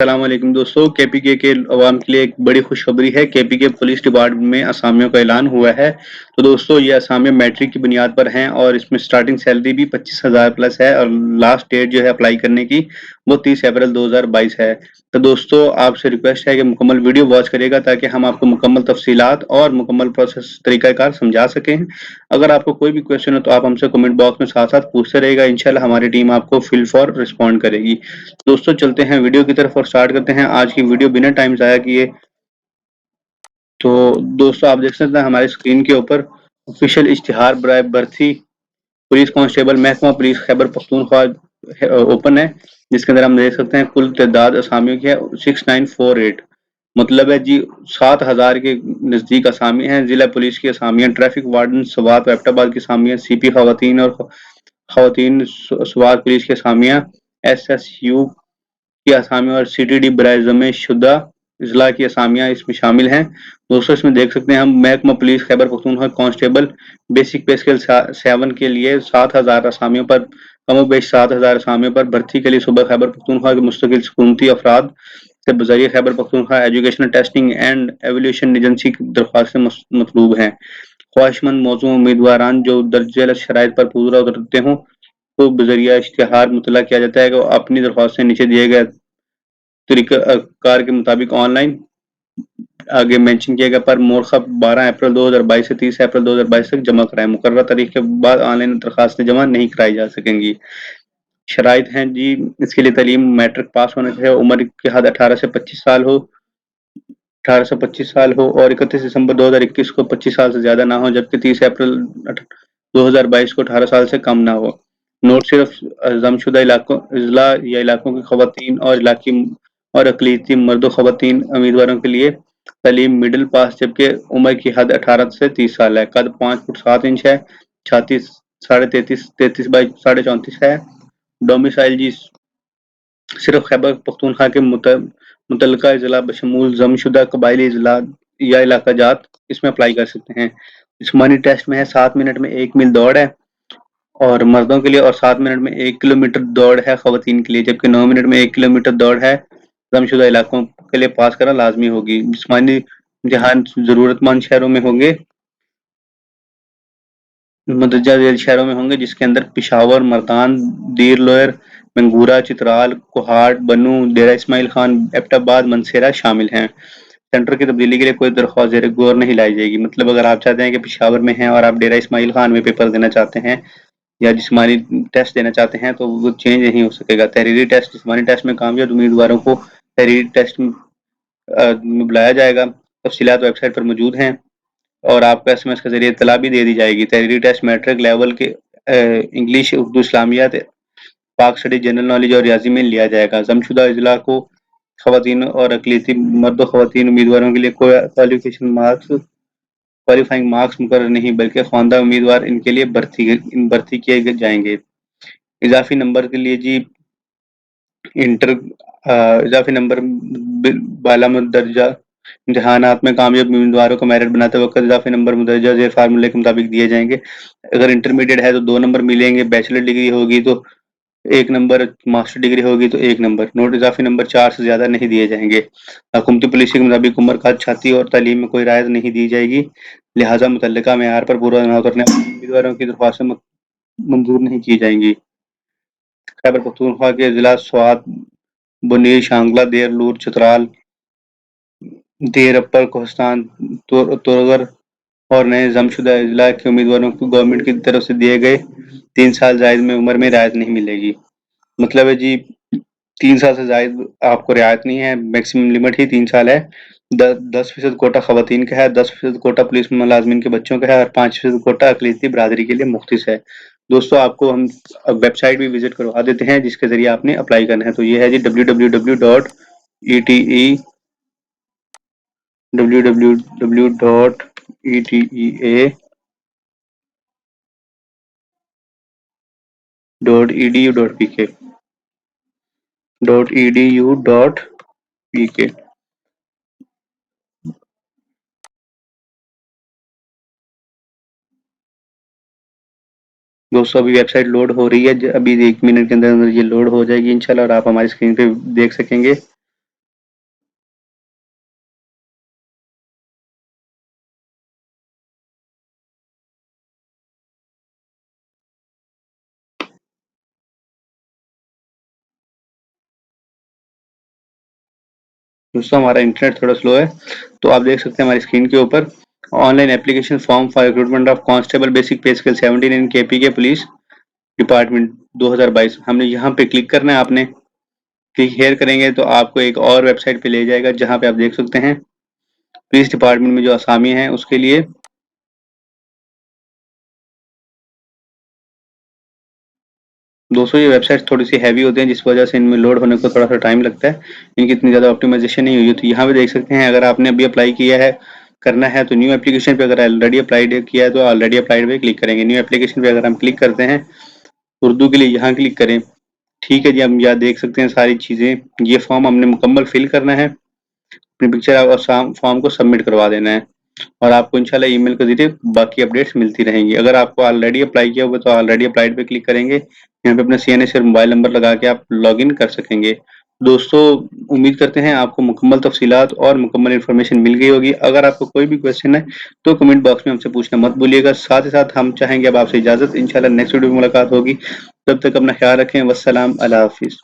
अस्सलाम वालेकुम दोस्तों, केपीके के अवाम के लिए एक बड़ी खुशखबरी है। केपीके पुलिस डिपार्टमेंट में असामियों का ऐलान हुआ है। तो दोस्तों ये असामियाँ मैट्रिक की बुनियाद पर हैं और इसमें स्टार्टिंग सैलरी भी 25,000 प्लस है और लास्ट डेट जो है अप्लाई करने की वो 30 अप्रैल 2022 है। तो दोस्तों आपसे रिक्वेस्ट है कि मुकम्मल वीडियो वॉच करिएगा ताकि हम आपको मुकम्मल तफसीलात और मुकम्मल प्रोसेस तरीक़ाकार समझा सकें। अगर आपको कोई भी क्वेश्चन हो तो आप हमसे कमेंट बॉक्स में साथ-साथ पूछते रहिएगा, इंशाल्लाह हमारी टीम आपको फिल फॉर रिस्पॉन्ड करेगी। दोस्तों चलते हैं वीडियो की तरफ और स्टार्ट करते हैं आज की वीडियो बिना टाइम ज़ाया किए। तो दोस्तों आप देख सकते हैं हमारे स्क्रीन के ऊपर ऑफिशियल इश्तिहार बराए भर्ती पुलिस कांस्टेबल महकमा पुलिस खैबर पख्तूनख्वा ओपन है, जिसके अंदर हम देख सकते हैं कुल तादाद असामियों की है 6948। मतलब है जी 7000 के नज़दीक असामी हैं। ज़िला पुलिस की असामियाँ, ट्रैफिक वार्डन स्वात एबटाबाद की असामियाँ, सीपी खवातीन और खवातीन स्वात पुलिस की असामियाँ, एसएसयू की असामियाँ और सीटीडी बराए ज़मे शुदा अजला की असामियाँ इसमें शामिल हैं। दोस्तों इसमें देख सकते हैं हम महकमा police Khyber Pakhtunkhwa constable basic पे स्केल 7 के लिए 7000 असामियों पर कमोबेश 7000 असामियों पर भर्ती के लिए सूबा खैबर पख्तूनख्वा के मुस्तकिल हुकूमती अफराद से बज़रिए Khyber Pakhtunkhwa educational testing and evaluation agency की दरख्वास्तें मतलूब हैं। ख्वाहिशमंद मौजूद उम्मीदवारान जो दर्ज शराइत पर पूरा उतरते हों को बज़रिया इश्तिहार मुतला किया जाता है कि अपनी दरख्वास्तें नीचे दिए गए तरीक़ाकार के मुताबिक ऑनलाइन आगे मेंशन किया गया पर मोरखब 12 अप्रैल 2022 से 30 अप्रैल 2022 तक जमा कराएं। मुकर्रर तारीख के बाद ऑनलाइन दरखास्तें जमा नहीं कराई जा सकेंगी। शराइत हैं जी इसके लिए तालीम मैट्रिक पास होना चाहिए, उम्र की हद 18 से 25 साल हो 18 से 25 साल हो और 31 दिसंबर 2021 को 25 साल से ज़्यादा ना हो, जबकि 30 अप्रैल 2022 को 18 साल से कम ना हो। नोट सिर्फ जमशुदा इलाकों अजला या इलाकों की खवातीन और इलाकी और अकलीती मर्द खवातीन उम्मीदवारों के लिए तालीम मिडिल पास, जबकि उम्र की हद 18 से 30 साल है। कद 5 फुट 7 इंच है। छाती 33.33 बाई 34.5 है। डोमिसाइल जी सिर्फ खैबर पख्तूनख्वा के मुतल्लिका ज़िला बशमूल ज़मशुदा कबायली अजला या इलाका जात इसमें अप्लाई कर सकते हैं। जिस्मानी टेस्ट में है 7 मिनट में 1 मील दौड़ है और मर्दों के लिए और 7 मिनट में 1 किलोमीटर दौड़ है खवातीन के लिए, जबकि 9 मिनट में 1 किलोमीटर दौड़ है गमशुदा इलाकों के लिए पास करना लाजमी होगी। जिस्मानी इम्तिहान ज़रूरतमंद शहरों में होंगे मुंदरजा झेल शहरों में होंगे, जिसके अंदर पिशावर, मर्दान, दीर लोयर, मंगूरा, चित्राल, कोहाट, बनू, डेरा इस्माइल खान, एबटाबाद, मनसेरा शामिल हैं। सेंटर की तब्दीली के लिए कोई दरख्वास्त ज़ेर गौर नहीं लाई जाएगी। मतलब अगर आप चाहते हैं कि पिशावर में हैं और आप डेरा इस्माइल खान में पेपर देना चाहते हैं या जिस्मानी टेस्ट देना चाहते हैं तो वो चेंज नहीं हो सकेगा। तहरीरी टेस्ट जिस्मानी टेस्ट में कामयाब उम्मीदवारों को तहरीरी टेस्ट में बुलाया जाएगा। तफसीलात वेबसाइट पर मौजूद हैं और आपको एसएमएस के जरिए इत्तला भी दे दी जाएगी। तहरीरी टेस्ट मैट्रिक लेवल के इंग्लिश, उर्दू, इस्लामियात, पाक स्टडी, जनरल नॉलेज और रियाजी में लिया जाएगा। जमशुदा अजला को खवातीन और अकलीती मर्द खवातीन उम्मीदवारों के लिए कोई क्वालिफाइंग मार्क्स मुकर्रर नहीं, बल्कि ख्वानदा उम्मीदवार इनके लिए भर्ती किए जाएंगे। इजाफी नंबर के लिए जी इंटर इजाफी नंबर बाला दर्जा इम्तिहानात में कामयाब उम्मीदवारों को मेरिट बनाते वक्त इजाफी नंबर मुदर्जा ज़ेर फार्मूले के मुताबिक दिए जाएंगे। अगर इंटरमीडिएट है तो 2 नंबर मिलेंगे, बैचलर डिग्री होगी तो 1 नंबर, मास्टर डिग्री होगी तो 1 नंबर। नोट इजाफी नंबर 4 से ज़्यादा नहीं दिए जाएंगे। हुकूमती पॉलिसी के मुताबिक उम्र, कद, छाती और तालीम में कोई रायत नहीं दी जाएगी, लिहाजा मुतल्लिका मेयार पर पूरा न उतरने वाले उम्मीदवारों की दरख्वास्तें मंजूर नहीं की जाएंगी। खैबर पख्तूनख्वा के जिला स्वात बुनीर, शांगला, देर, लूर, चित्राल, देर, अपर कोहस्तान, तोरगर और नए जमशुदा अजला के उम्मीदवारों को गवर्नमेंट की तरफ से दिए गए 3 साल जायद में उम्र में रियायत नहीं मिलेगी। मतलब है जी 3 साल से जायद आपको रियायत नहीं है, मैक्सिमम लिमिट ही 3 साल है। 10% कोटा खवातीन का है, 10% कोटा पुलिस मुलाजमीन के बच्चों का है और 5% कोटा अकलीती बरादरी के लिए मुख्तिस है। दोस्तों आपको हम वेबसाइट भी विजिट करवा देते हैं जिसके जरिए आपने अप्लाई करना है। तो ये है जी www.etea www.edu.pk दोस्तों अभी वेबसाइट लोड हो रही है, अभी 1 मिनट के अंदर अंदर ये लोड हो जाएगी इंशाल्लाह और आप हमारी स्क्रीन पे देख सकेंगे। दोस्तों हमारा इंटरनेट थोड़ा स्लो है, तो आप देख सकते हैं हमारी स्क्रीन के ऊपर online application form for recruitment of constable basic पे स्केल 17 इन केपीके पुलिस डिपार्टमेंट 2022। हमने यहाँ पे क्लिक करना है। आपने क्लिक हेयर करेंगे तो आपको एक और वेबसाइट पे ले जाएगा, जहाँ पे आप देख सकते हैं पुलिस डिपार्टमेंट में जो असामी है उसके लिए दोस्तों ये वेबसाइट थोड़ी सी हैवी होती है, जिस वजह से इनमें लोड होने को थोड़ा सा टाइम लगता है। इनकी इतनी ज़्यादा ऑप्टिमाइजेशन नहीं हुई है। तो यहाँ पे देख सकते हैं अगर आपने अभी अप्लाई किया है करना है तो न्यू एप्लीकेशन पे, अगर ऑलरेडी अप्लाइड किया है तो ऑलरेडी अप्लाइड पे क्लिक करेंगे। न्यू एप्लीकेशन पे अगर हम क्लिक करते हैं उर्दू के लिए यहाँ क्लिक करें। ठीक है जी, हम यहाँ देख सकते हैं सारी चीज़ें। ये फॉर्म हमने मुकम्मल फिल करना है, अपनी पिक्चर और फॉर्म को सबमिट करवा देना है, और आपको इंशाल्लाह ईमेल के ज़रिए बाकी अपडेट्स मिलती रहेंगी। अगर आपको ऑलरेडी अप्लाई किया हुआ तो ऑलरेडी अप्लाइड पे क्लिक करेंगे। यहाँ पे अपना सीएनएस और मोबाइल नंबर लगा के आप लॉगिन कर सकेंगे। दोस्तों उम्मीद करते हैं आपको मुकम्मल तफसीलात और मुकम्मल इन्फॉर्मेशन मिल गई होगी। अगर आपको कोई भी क्वेश्चन है तो कमेंट बॉक्स में हमसे पूछना मत भूलिएगा। साथ ही साथ हम चाहेंगे अब आपसे इजाज़त, इंशाल्लाह नेक्स्ट वीडियो में मुलाकात होगी। तब तक अपना ख्याल रखें। वस्सलाम, अल्लाह हाफिज़।